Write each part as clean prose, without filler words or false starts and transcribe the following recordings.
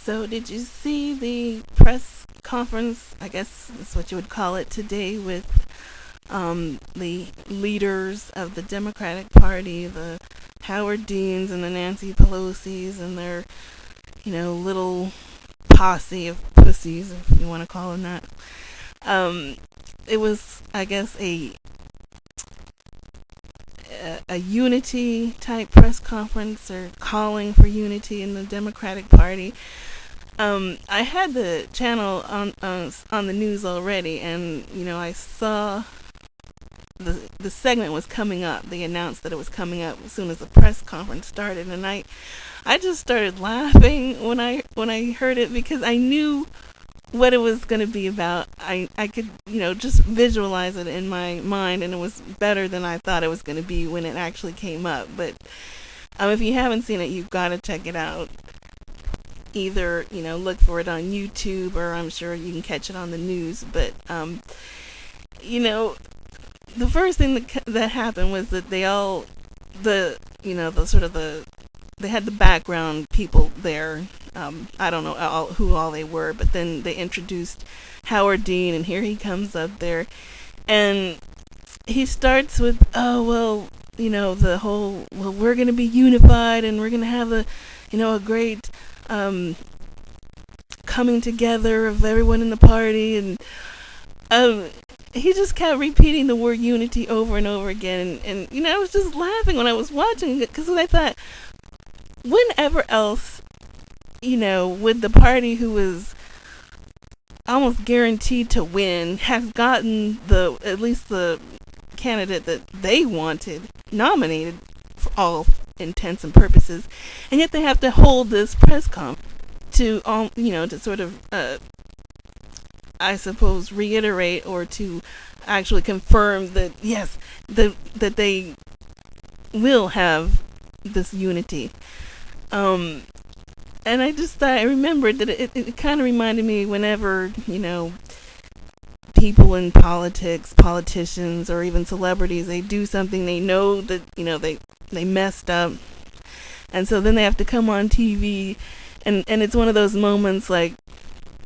So, did you see the press conference? I guess that's what you would call it today, with the leaders of the Democratic Party, the Howard Deans and the Nancy Pelosi's, and their, little posse of pussies, if you want to call them that. Um, it was, I guess, a unity type press conference, or calling for unity in the Democratic Party. I had the channel on the news already, and I saw the segment was coming up. They announced that it was coming up as soon as the press conference started, and I just started laughing when I heard it, because I knew what it was going to be about. I could just visualize it in my mind, and it was better than I thought it was going to be when it actually came up. But if you haven't seen it, you've got to check it out. Either look for it on YouTube, or I'm sure you can catch it on the news. But the first thing that happened was that they had the background people there. I don't know who all they were, but then they introduced Howard Dean, and here he comes up there, and he starts with, the whole, we're going to be unified, and we're going to have a great coming together of everyone in the party, and he just kept repeating the word unity over and over again, and I was just laughing when I was watching it, because I thought, whenever else, would the party who was almost guaranteed to win have gotten at least the candidate that they wanted nominated for all intents and purposes, and yet they have to hold this press conference to to sort of I suppose reiterate, or to actually confirm that yes, that they will have this unity. And I remembered that it kind of reminded me whenever people in politics, politicians, or even celebrities, they do something, they know that they messed up, and so then they have to come on TV, and it's one of those moments like,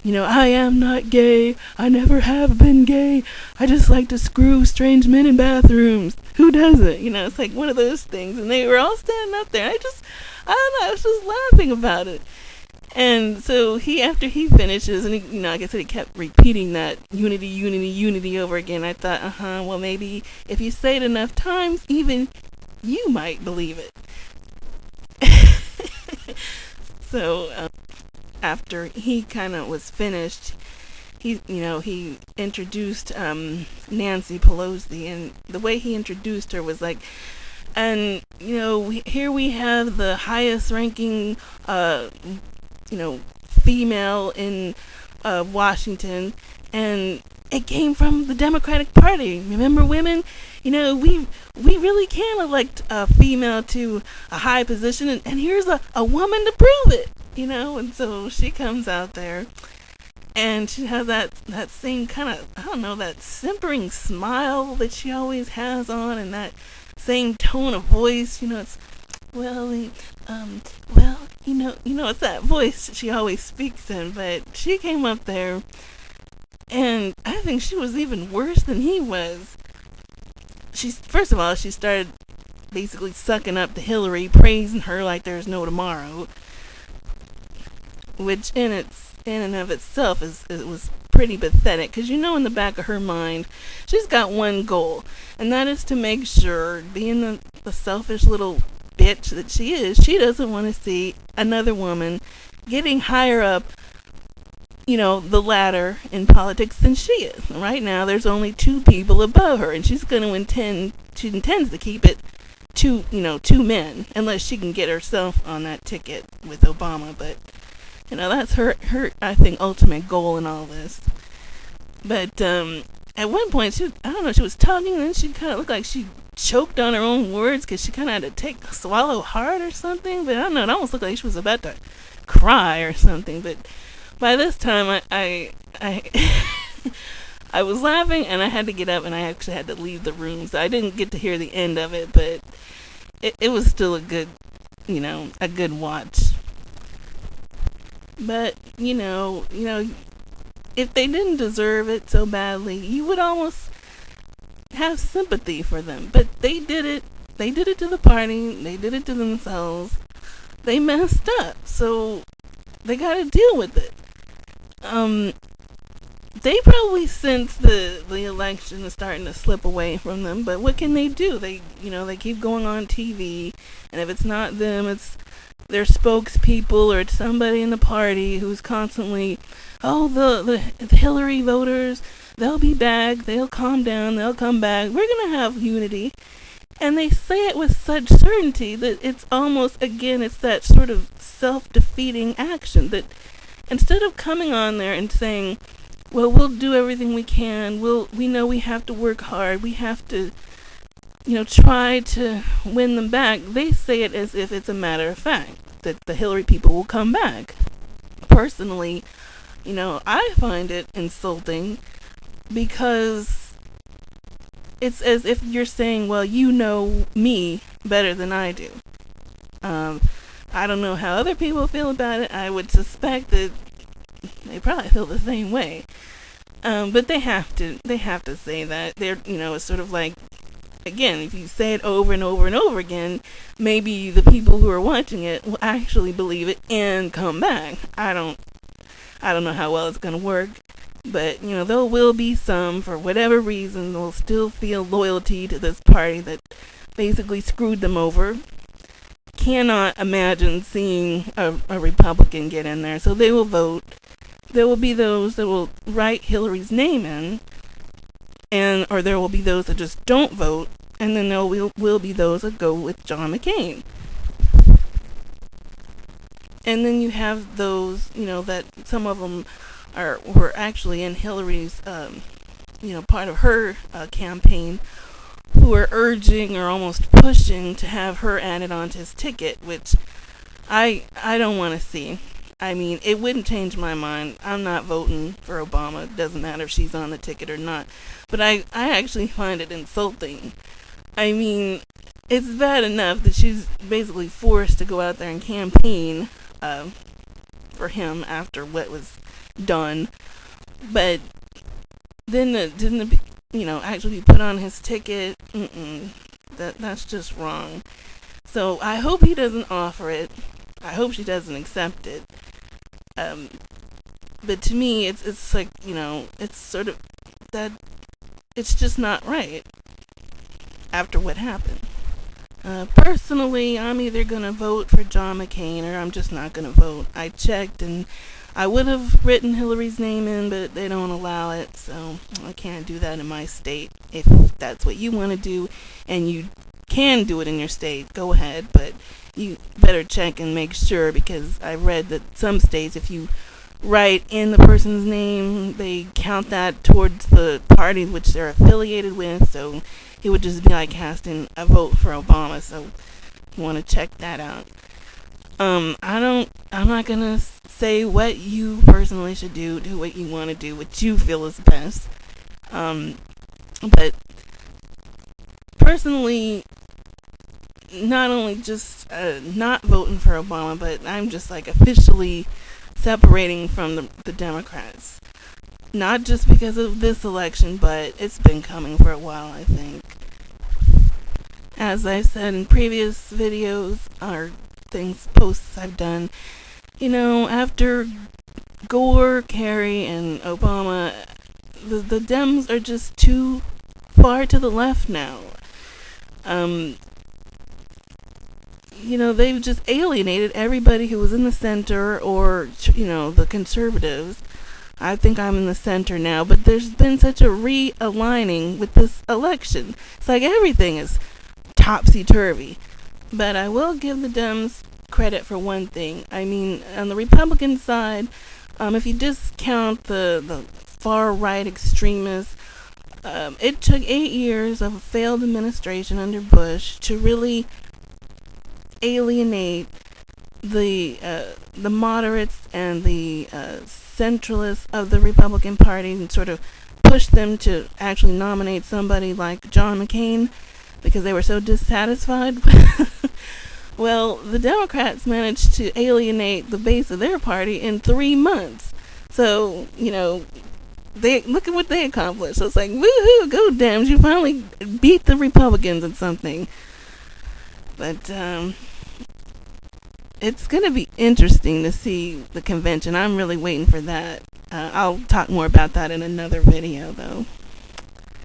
I am not gay, I never have been gay, I just like to screw strange men in bathrooms. Who doesn't? It's like one of those things, and they were all standing up there, and I don't know, I was just laughing about it. And so after he finishes, and he, like I said, he kept repeating that unity, unity, unity over again. I thought, well, maybe if you say it enough times, even you might believe it. So after he kind of was finished, he introduced Nancy Pelosi, and the way he introduced her was like, and here we have the highest ranking female in Washington, and it came from the Democratic Party. Remember, women, we really can elect a female to a high position, and here's a woman to prove it, and so she comes out there, and she has that same kind of, I don't know, that simpering smile that she always has on, and that same tone of voice, it's, it's that voice she always speaks in. But she came up there, and I think she was even worse than he was. First of all, she started basically sucking up to Hillary, praising her like there's no tomorrow, which in and of itself it was pretty pathetic, because in the back of her mind, she's got one goal, and that is to make sure, being the selfish little bitch that she is, she doesn't want to see another woman getting higher up, the ladder in politics than she is. Right now, there's only two people above her, and she intends to keep it two men, unless she can get herself on that ticket with Obama. But that's her I think ultimate goal in all this. But at one point, she was talking, and then she kind of looked like she choked on her own words, because she kind of had to swallow hard or something. But I don't know, it almost looked like she was about to cry or something. But by this time, I I was laughing, and I had to get up, and I actually had to leave the room, so I didn't get to hear the end of it. But it was still a good watch. But, if they didn't deserve it so badly, you would almost have sympathy for them. But they did it. They did it to the party. They did it to themselves. They messed up. So they got to deal with it. They probably sense the election is starting to slip away from them, but what can they do? They keep going on TV, and if it's not them, it's their spokespeople or it's somebody in the party who's constantly, oh, the Hillary voters, they'll be back, they'll calm down, they'll come back, we're gonna have unity. And they say it with such certainty that it's almost, again, it's that sort of self-defeating action that instead of coming on there and saying, well, we'll do everything we can. We know we have to work hard. We have to, try to win them back. They say it as if it's a matter of fact that the Hillary people will come back. Personally, I find it insulting because it's as if you're saying, well, you know me better than I do. I don't know how other people feel about it. I would suspect that they probably feel the same way. But they have to say that. It's sort of like, again, if you say it over and over and over again, maybe the people who are watching it will actually believe it and come back. I don't know how well it's going to work, but, there will be some, for whatever reason, will still feel loyalty to this party that basically screwed them over. Cannot imagine seeing a Republican get in there, so they will vote. There will be those that will write Hillary's name in, or there will be those that just don't vote, and then there will be those that go with John McCain. And then you have those, that some of them were actually in Hillary's, part of her campaign, who are urging or almost pushing to have her added onto his ticket, which I don't want to see. I mean, it wouldn't change my mind. I'm not voting for Obama. It doesn't matter if she's on the ticket or not. But I actually find it insulting. I mean, it's bad enough that she's basically forced to go out there and campaign for him after what was done. But then actually put on his ticket. That's just wrong. So I hope he doesn't offer it. I hope she doesn't accept it. But to me, it's like, it's sort of that it's just not right after what happened. Personally, I'm either going to vote for John McCain or I'm just not going to vote. I checked and I would have written Hillary's name in, but they don't allow it, so I can't do that in my state. If that's what you want to do and you can do it in your state, go ahead, but you better check and make sure, because I read that some states, if you write in the person's name, they count that towards the party which they're affiliated with, so it would just be like casting a vote for Obama, so you want to check that out. I'm not gonna say what you personally should do what you want to do, what you feel is best. But personally, not only just not voting for Obama, but I'm just like officially separating from the Democrats. Not just because of this election, but it's been coming for a while, I think. As I said in previous videos or posts I've done, after Gore, Kerry, and Obama, the Dems are just too far to the left now. They've just alienated everybody who was in the center or, the conservatives. I think I'm in the center now, but there's been such a realigning with this election. It's like everything is topsy-turvy. But I will give the Dems credit for one thing. I mean, on the Republican side, if you discount the far-right extremists, it took 8 years of a failed administration under Bush to really alienate the moderates and the centralists of the Republican Party and sort of push them to actually nominate somebody like John McCain because they were so dissatisfied Well, the Democrats managed to alienate the base of their party in 3 months. So, they look at what they accomplished. So it's like, woohoo, go Dems! You finally beat the Republicans at something. But it's gonna be interesting to see the convention. I'm really waiting for that. I'll talk more about that in another video, though.